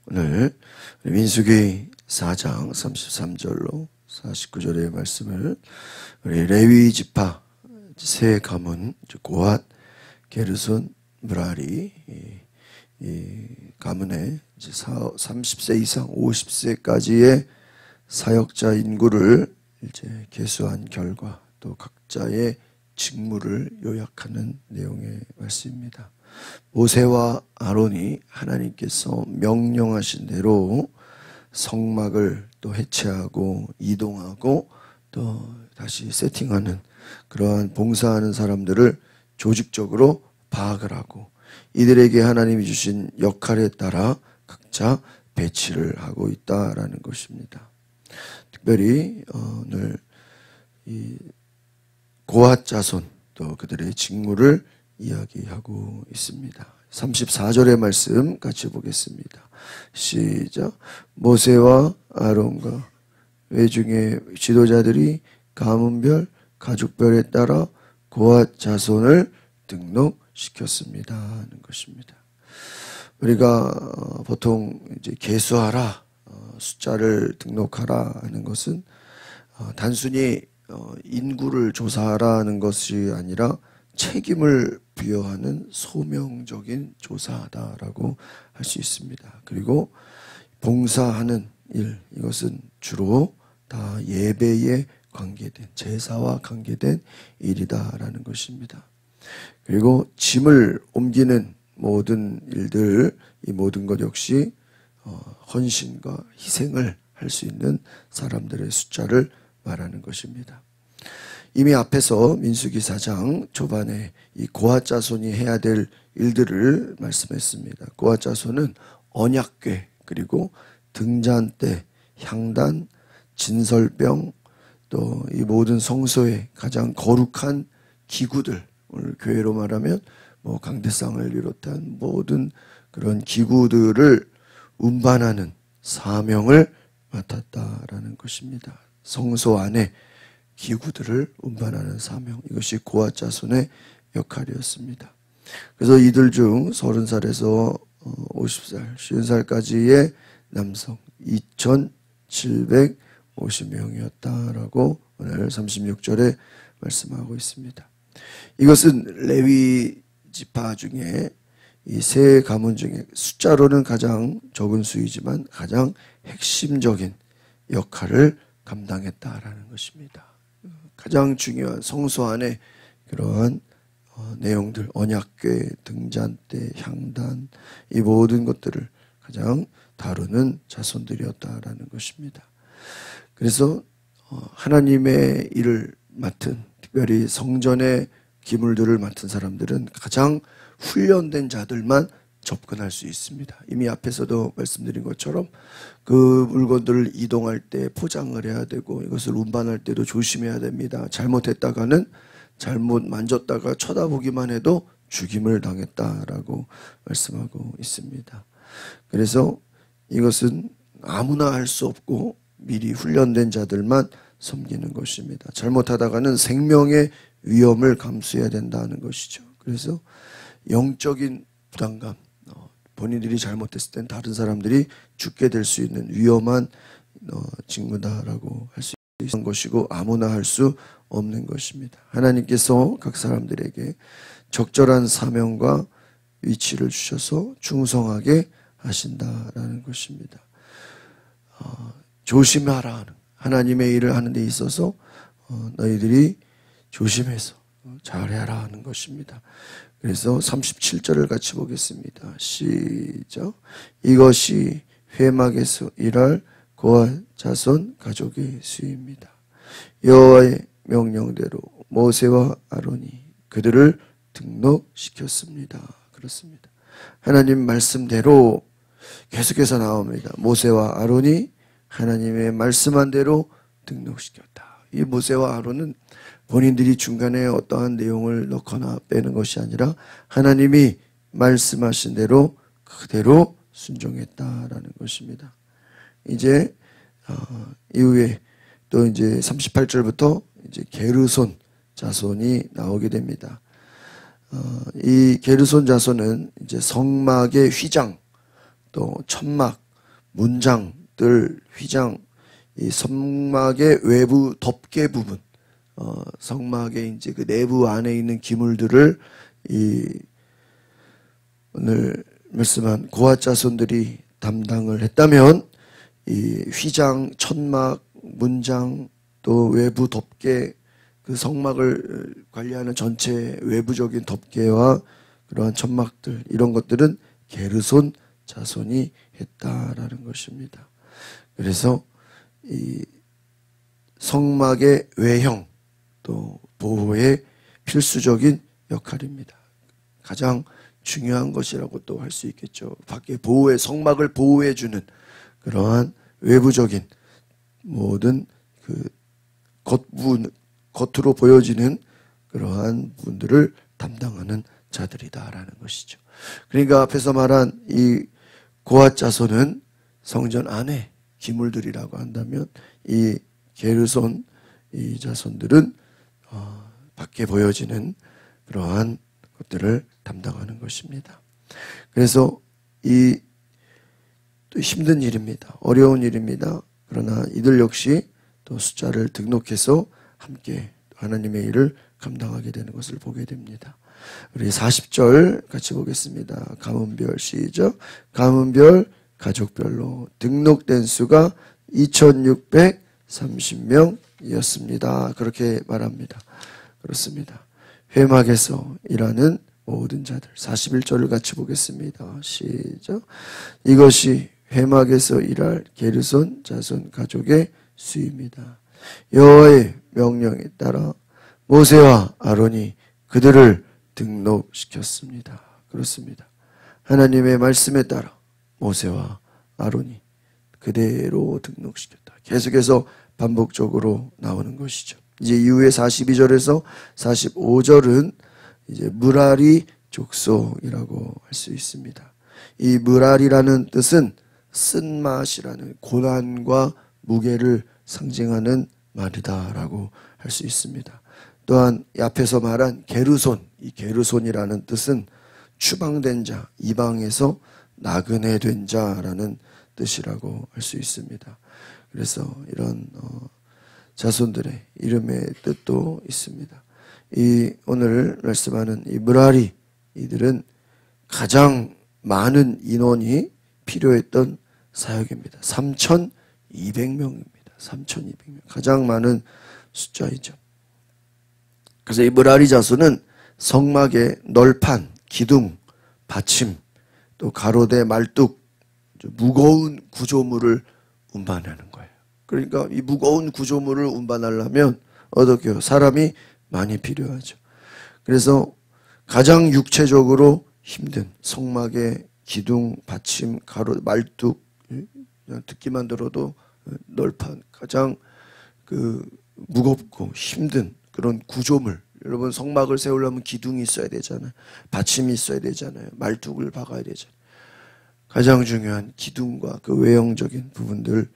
오늘 민수기 4장 33절로 49절의 말씀을 우리 레위 지파 세 가문 고핫, 게르손, 므라리 이 가문의 30세 이상 50세까지의 사역자 인구를 이제 계수한 결과 또 각자의 직무를 요약하는 내용의 말씀입니다. 모세와 아론이 하나님께서 명령하신 대로 성막을 또 해체하고 이동하고 또 다시 세팅하는 그러한 봉사하는 사람들을 조직적으로 파악을 하고 이들에게 하나님이 주신 역할에 따라 각자 배치를 하고 있다라는 것입니다. 특별히 오늘 이 고핫 자손 또 그들의 직무를 이야기하고 있습니다. 34절의 말씀 같이 보겠습니다. 시작. 모세와 아론과 회중의 지도자들이 가문별, 가족별에 따라 고핫 자손을 등록시켰습니다 하는 것입니다. 우리가 보통 이제 계수하라, 숫자를 등록하라 하는 것은 단순히 인구를 조사하라는 것이 아니라 책임을 부여하는 소명적인 조사다라고 할 수 있습니다. 그리고 봉사하는 일, 이것은 주로 다 예배에 관계된, 제사와 관계된 일이다라는 것입니다. 그리고 짐을 옮기는 모든 일들, 이 모든 것 역시 헌신과 희생을 할 수 있는 사람들의 숫자를 말하는 것입니다. 이미 앞에서 민수기 4장 초반에 이 고핫 자손이 해야 될 일들을 말씀했습니다. 고핫 자손은 언약궤, 그리고 등잔대, 향단, 진설병, 또 이 모든 성소의 가장 거룩한 기구들, 오늘 교회로 말하면 뭐 강대상을 비롯한 모든 그런 기구들을 운반하는 사명을 맡았다라는 것입니다. 성소 안에 기구들을 운반하는 사명, 이것이 고핫 자손의 역할이었습니다. 그래서 이들 중 30살에서 50살, 50살까지의 남성 2,750명이었다라고 오늘 36절에 말씀하고 있습니다. 이것은 레위 지파 중에 이 세 가문 중에 숫자로는 가장 적은 수이지만 가장 핵심적인 역할을 감당했다라는 것입니다. 가장 중요한 성소 안에 그러한 내용들, 언약궤, 등잔대, 향단, 이 모든 것들을 가장 다루는 자손들이었다라는 것입니다. 그래서 하나님의 일을 맡은, 특별히 성전의 기물들을 맡은 사람들은 가장 훈련된 자들만 접근할 수 있습니다. 이미 앞에서도 말씀드린 것처럼 그 물건들을 이동할 때 포장을 해야 되고 이것을 운반할 때도 조심해야 됩니다. 잘못했다가는 잘못 만졌다가 쳐다보기만 해도 죽임을 당했다라고 말씀하고 있습니다. 그래서 이것은 아무나 할 수 없고 미리 훈련된 자들만 섬기는 것입니다. 잘못하다가는 생명의 위험을 감수해야 된다는 것이죠. 그래서 영적인 부담감, 본인들이 잘못했을 땐 다른 사람들이 죽게 될 수 있는 위험한 직무다라고 할 수 있는 것이고 아무나 할 수 없는 것입니다. 하나님께서 각 사람들에게 적절한 사명과 위치를 주셔서 충성하게 하신다라는 것입니다. 조심하라, 하나님의 일을 하는 데 있어서 너희들이 조심해서 잘해라 하는 것입니다. 그래서 37절을 같이 보겠습니다. 시작. 이것이 회막에서 일할 고핫 자손 가족의 수입니다. 여호와의 명령대로 모세와 아론이 그들을 등록시켰습니다. 그렇습니다. 하나님 말씀대로 계속해서 나옵니다. 모세와 아론이 하나님의 말씀한 대로 등록시켰다. 이 모세와 아론은 본인들이 중간에 어떠한 내용을 넣거나 빼는 것이 아니라 하나님이 말씀하신 대로 그대로 순종했다라는 것입니다. 이제 이후에 또 이제 38절부터 이제 게르손 자손이 나오게 됩니다. 이 게르손 자손은 이제 성막의 휘장, 또 천막, 문장들, 휘장, 이 성막의 외부 덮개 부분, 성막의 이제 그 내부 안에 있는 기물들을 이 오늘 말씀한 고앗 자손들이 담당을 했다면, 이 휘장, 천막, 문장, 또 외부 덮개, 그 성막을 관리하는 전체 외부적인 덮개와 그러한 천막들, 이런 것들은 게르손 자손이 했다라는 것입니다. 그래서 이 성막의 외형, 또 보호의 필수적인 역할입니다. 가장 중요한 것이라고 또 할 수 있겠죠. 밖에 보호해, 성막을 보호해주는 그러한 외부적인 모든 그 겉으로 보여지는 그러한 분들을 담당하는 자들이다라는 것이죠. 그러니까 앞에서 말한 이 고앗 자손은 성전 안에 기물들이라고 한다면, 이 게르손 이 자손들은 밖에 보여지는 그러한 것들을 담당하는 것입니다. 그래서 이 또 힘든 일입니다. 어려운 일입니다. 그러나 이들 역시 또 숫자를 등록해서 함께 하나님의 일을 감당하게 되는 것을 보게 됩니다. 우리 40절 같이 보겠습니다. 가문별 시작. 가문별 가족별로 등록된 수가 2630명이었습니다. 그렇게 말합니다. 그렇습니다. 회막에서 일하는 모든 자들. 41절을 같이 보겠습니다. 시작. 이것이 회막에서 일할 게르손 자손 가족의 수입니다. 여호와의 명령에 따라 모세와 아론이 그들을 등록시켰습니다. 그렇습니다. 하나님의 말씀에 따라 모세와 아론이 그대로 등록시켰다. 계속해서 반복적으로 나오는 것이죠. 이제 이후에 42절에서 45절은 이제 무라리 족속이라고 할 수 있습니다. 이 무라리라는 뜻은 쓴맛이라는 고난과 무게를 상징하는 말이다라고 할 수 있습니다. 또한 이 앞에서 말한 게르손, 이 게르손이라는 뜻은 추방된 자, 이방에서 나그네 된 자라는 뜻이라고 할 수 있습니다. 그래서 이런 자손들의 이름의 뜻도 있습니다. 이 오늘 말씀하는 이 무라리, 이들은 가장 많은 인원이 필요했던 사역입니다. 3,200명입니다. 3,200명. 가장 많은 숫자이죠. 그래서 이 무라리 자손은 성막의 널판, 기둥, 받침, 또 가로대, 말뚝, 무거운 구조물을 운반하는 거예요. 그러니까 이 무거운 구조물을 운반하려면 어떻게요? 사람이 많이 필요하죠. 그래서 가장 육체적으로 힘든 성막의 기둥, 받침, 가로, 말뚝, 그냥 듣기만 들어도 널판, 가장 그 무겁고 힘든 그런 구조물. 여러분, 성막을 세우려면 기둥이 있어야 되잖아요. 받침이 있어야 되잖아요. 말뚝을 박아야 되잖아요. 가장 중요한 기둥과 그 외형적인 부분들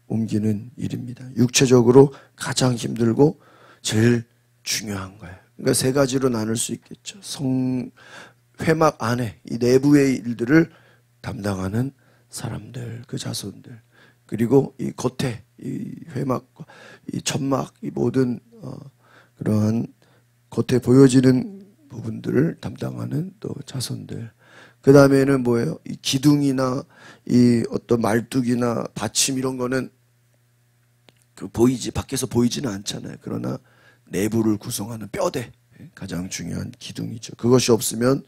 옮기는 일입니다. 육체적으로 가장 힘들고 제일 중요한 거예요. 그러니까 세 가지로 나눌 수 있겠죠. 회막 안에 이 내부의 일들을 담당하는 사람들, 그 자손들, 그리고 이 겉에 이 회막과 이 천막, 이 모든 그러한 겉에 보여지는 부분들을 담당하는 또 자손들. 그 다음에는 뭐예요? 이 기둥이나 이 어떤 말뚝이나 받침 이런 거는 그 밖에서 보이지는 않잖아요. 그러나 내부를 구성하는 뼈대, 가장 중요한 기둥이죠. 그것이 없으면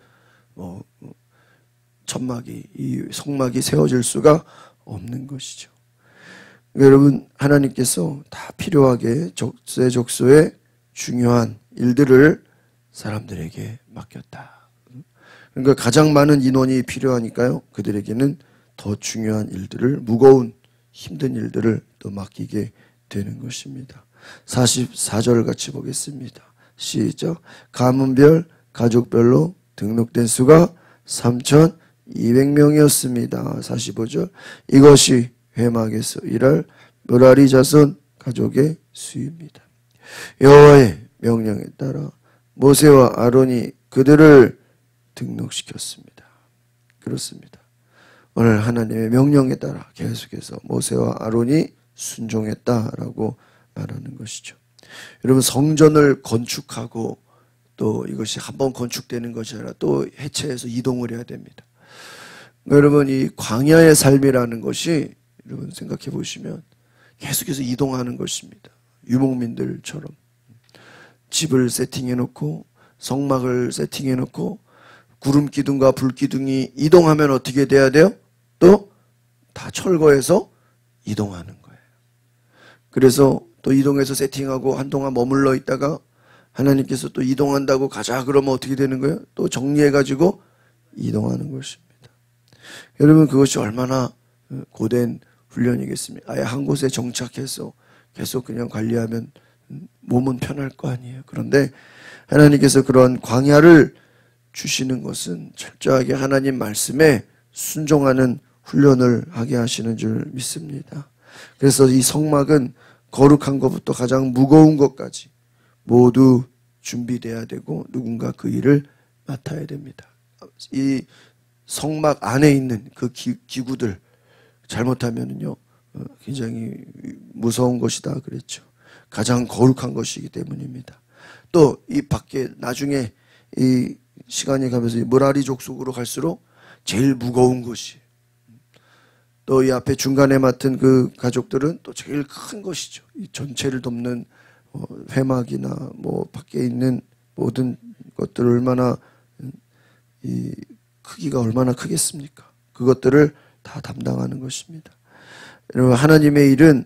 이 성막이 세워질 수가 없는 것이죠. 여러분, 하나님께서 다 필요하게 적재적소의 중요한 일들을 사람들에게 맡겼다. 그러니까 가장 많은 인원이 필요하니까요. 그들에게는 더 중요한 일들을, 무거운 힘든 일들을 또 맡기게 되는 것입니다. 44절 같이 보겠습니다. 시작. 가문별, 가족별로 등록된 수가 3,200명이었습니다. 45절. 이것이 회막에서 일할 무라리 자손 가족의 수입니다. 여호와의 명령에 따라 모세와 아론이 그들을 등록시켰습니다. 그렇습니다. 오늘 하나님의 명령에 따라 계속해서 모세와 아론이 순종했다라고 말하는 것이죠. 여러분, 성전을 건축하고 또 이것이 한번 건축되는 것이 아니라 또 해체해서 이동을 해야 됩니다. 여러분, 이 광야의 삶이라는 것이 여러분 생각해 보시면 계속해서 이동하는 것입니다. 유목민들처럼 집을 세팅해 놓고 성막을 세팅해 놓고 구름 기둥과 불 기둥이 이동하면 어떻게 돼야 돼요? 또 다 철거해서 이동하는 거예요. 그래서 또 이동해서 세팅하고 한동안 머물러 있다가 하나님께서 또 이동한다고 가자 그러면 어떻게 되는 거예요? 또 정리해가지고 이동하는 것입니다. 여러분, 그것이 얼마나 고된 훈련이겠습니까? 아예 한 곳에 정착해서 계속 그냥 관리하면 몸은 편할 거 아니에요. 그런데 하나님께서 그런 광야를 주시는 것은 철저하게 하나님 말씀에 순종하는 훈련을 하게 하시는 줄 믿습니다. 그래서 이 성막은 거룩한 것부터 가장 무거운 것까지 모두 준비돼야 되고 누군가 그 일을 맡아야 됩니다. 이 성막 안에 있는 그 기구들 잘못하면요 굉장히 무서운 것이다 그랬죠. 가장 거룩한 것이기 때문입니다. 또 이 밖에 나중에 이 시간이 가면서 므라리족 속으로 갈수록 제일 무거운 것이, 또 이 앞에 중간에 맡은 그 가족들은 또 제일 큰 것이죠. 이 전체를 돕는 회막이나 뭐 밖에 있는 모든 것들 얼마나 이 크기가 얼마나 크겠습니까? 그것들을 다 담당하는 것입니다. 여러분, 하나님의 일은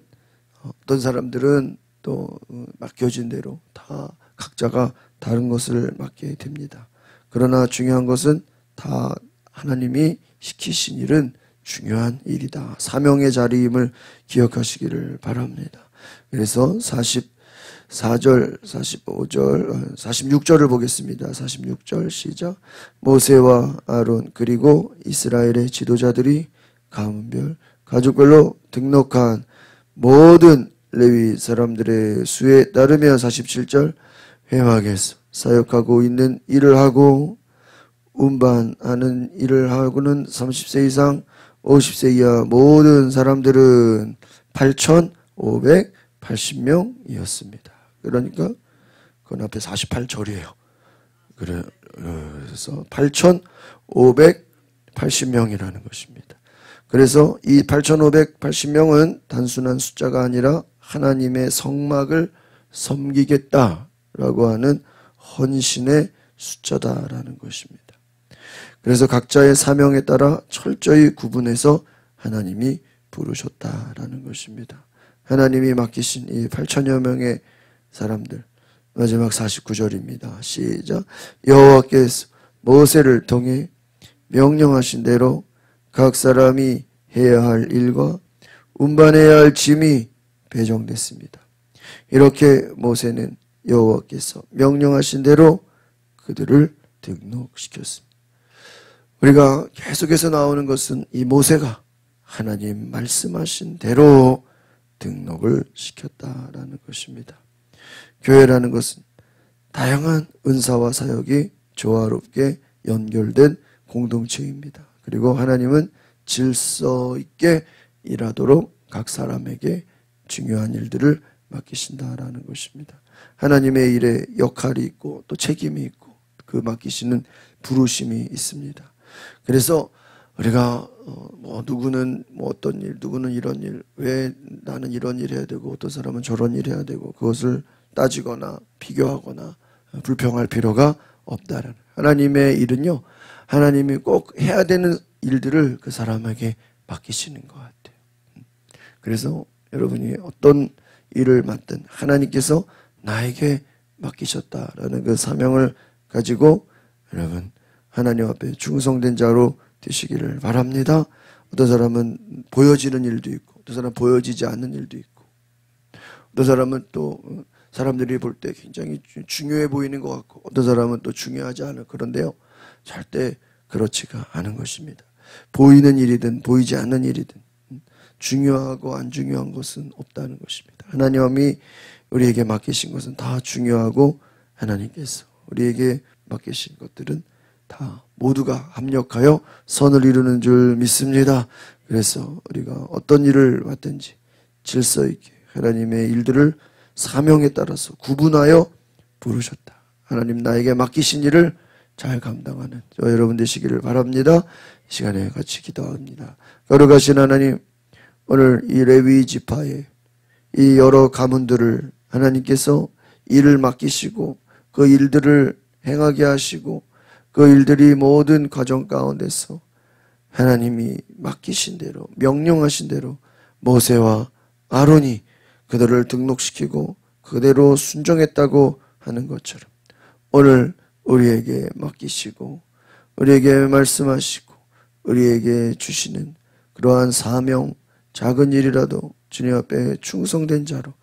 어떤 사람들은 또 맡겨진 대로 다 각자가 다른 것을 맡게 됩니다. 그러나 중요한 것은 다 하나님이 시키신 일은 중요한 일이다. 사명의 자리임을 기억하시기를 바랍니다. 그래서 44절, 45절, 46절을 보겠습니다. 46절 시작. 모세와 아론 그리고 이스라엘의 지도자들이 가문별, 가족별로 등록한 모든 레위 사람들의 수에 따르며 47절 회막에서 사역하고 있는 일을 하고 운반하는 일을 하고는 30세 이상 50세 이하 모든 사람들은 8,580명이었습니다. 그러니까 그건 앞에 48절이에요. 그래서 8,580명이라는 것입니다. 그래서 이 8,580명은 단순한 숫자가 아니라 하나님의 성막을 섬기겠다라고 하는 헌신의 숫자다라는 것입니다. 그래서 각자의 사명에 따라 철저히 구분해서 하나님이 부르셨다라는 것입니다. 하나님이 맡기신 이 8천여 명의 사람들, 마지막 49절입니다. 시작. 여호와께서 모세를 통해 명령하신 대로 각 사람이 해야 할 일과 운반해야 할 짐이 배정됐습니다. 이렇게 모세는 여호와께서 명령하신 대로 그들을 등록시켰습니다. 우리가 계속해서 나오는 것은 이 모세가 하나님 말씀하신 대로 등록을 시켰다라는 것입니다. 교회라는 것은 다양한 은사와 사역이 조화롭게 연결된 공동체입니다. 그리고 하나님은 질서 있게 일하도록 각 사람에게 중요한 일들을 맡기신다라는 것입니다. 하나님의 일에 역할이 있고 또 책임이 있고 그 맡기시는 부르심이 있습니다. 그래서 우리가 누구는 어떤 일, 누구는 이런 일, 왜 나는 이런 일 해야 되고 어떤 사람은 저런 일 해야 되고 그것을 따지거나 비교하거나 불평할 필요가 없다라는, 하나님의 일은요 하나님이 꼭 해야 되는 일들을 그 사람에게 맡기시는 것 같아요. 그래서 여러분이 어떤 일을 맡든 하나님께서 나에게 맡기셨다라는 그 사명을 가지고 여러분 하나님 앞에 충성된 자로 되시기를 바랍니다. 어떤 사람은 보여지는 일도 있고 어떤 사람은 보여지지 않는 일도 있고 어떤 사람은 또 사람들이 볼 때 굉장히 중요해 보이는 것 같고 어떤 사람은 또 중요하지 않을, 그런데요 절대 그렇지가 않은 것입니다. 보이는 일이든 보이지 않는 일이든 중요하고 안 중요한 것은 없다는 것입니다. 하나님이 우리에게 맡기신 것은 다 중요하고 하나님께서 우리에게 맡기신 것들은 다 모두가 합력하여 선을 이루는 줄 믿습니다. 그래서 우리가 어떤 일을 맡든지 질서 있게 하나님의 일들을 사명에 따라서 구분하여 부르셨다. 하나님 나에게 맡기신 일을 잘 감당하는 저 여러분 되시기를 바랍니다. 이 시간에 같이 기도합니다. 거룩하신 하나님, 오늘 이 레위 지파의 이 여러 가문들을 하나님께서 일을 맡기시고 그 일들을 행하게 하시고 그 일들이 모든 과정 가운데서 하나님이 맡기신 대로 명령하신 대로 모세와 아론이 그들을 등록시키고 그대로 순종했다고 하는 것처럼 오늘 우리에게 맡기시고 우리에게 말씀하시고 우리에게 주시는 그러한 사명, 작은 일이라도 주님 앞에 충성된 자로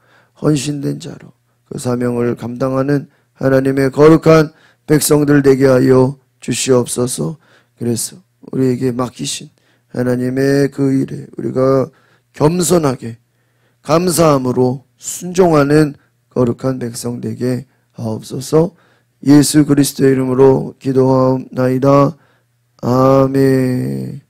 헌신된 자로 그 사명을 감당하는 하나님의 거룩한 백성들 되게 하여 주시옵소서. 그래서 우리에게 맡기신 하나님의 그 일에 우리가 겸손하게 감사함으로 순종하는 거룩한 백성 되게 하옵소서. 예수 그리스도의 이름으로 기도하옵나이다. 아멘.